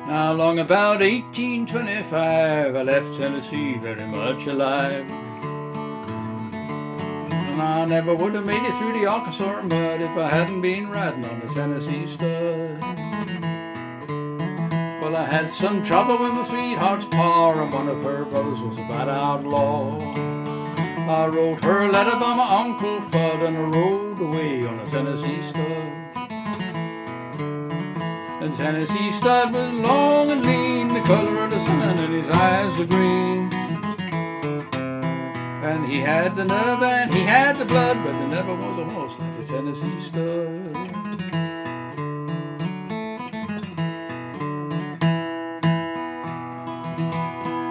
Now, long about 1825, I left Tennessee very much alive. And I never would have made it through the Arkansas mud if I hadn't been riding on the Tennessee stud. Well, I had some trouble with my sweetheart's pa, and one of her brothers was a bad outlaw. I wrote her a letter by my Uncle Fudd, and I rode away on a Tennessee stud. The Tennessee stud was long and lean, the color of the sun, and his eyes were green. And he had the nerve and he had the blood, but there never was a horse like the Tennessee stud.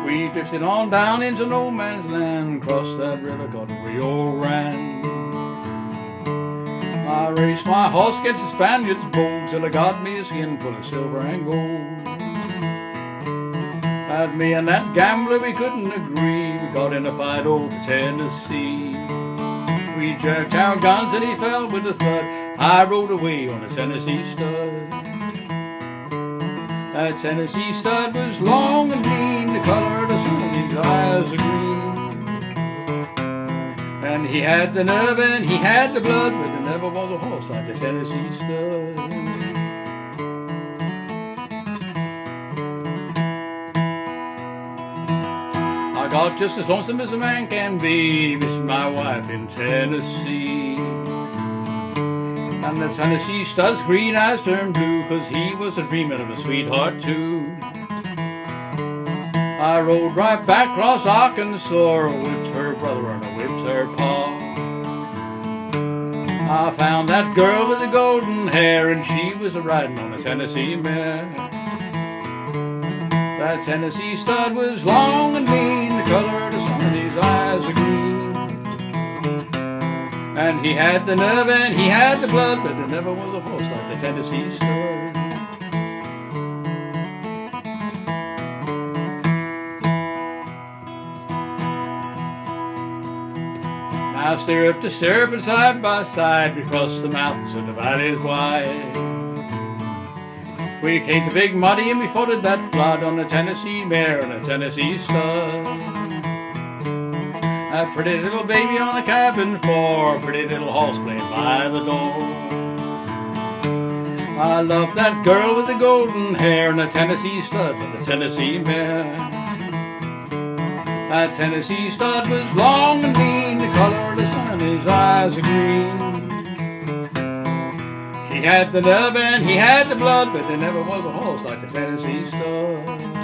We drifted on down into no man's land, crossed that river called the Rio Grande. I raced my horse against the Spaniard's bold till I got me a skin full of silver and gold. At me and that gambler we couldn't agree, we got in a fight over Tennessee. We jerked our guns and he fell with a thud. I rode away on a Tennessee stud. That Tennessee stud was long and lean, the color of the sun, and his eyes were green. And he had the nerve and he had the blood, but there never was a horse like the Tennessee stud. I got just as lonesome as a man can be, missing my wife in Tennessee. And the Tennessee stud's green eyes turned blue, 'cause he was a dreaming of a sweetheart too. I rode right back across Arkansas, whipped her brother and I whipped her pa. I found that girl with the golden hair, and she was a-riding on a Tennessee mare. That Tennessee stud was long and lean, the color of the sun, and his eyes were green. And he had the nerve and he had the blood, but there never was a horse like the Tennessee stud. Now stirrup to stirrup and side by side, we crossed the mountains and the valleys wide. We came to Big Muddy and we forded that flood on a Tennessee mare and a Tennessee stud. A pretty little baby on the cabin floor, a pretty little horse playing by the door. I loved that girl with the golden hair and a Tennessee stud with a Tennessee mare. That Tennessee stud was long and lean, the color of the sun, and his eyes were green. He had the nerve and he had the blood, but there never was a horse like the Tennessee stud.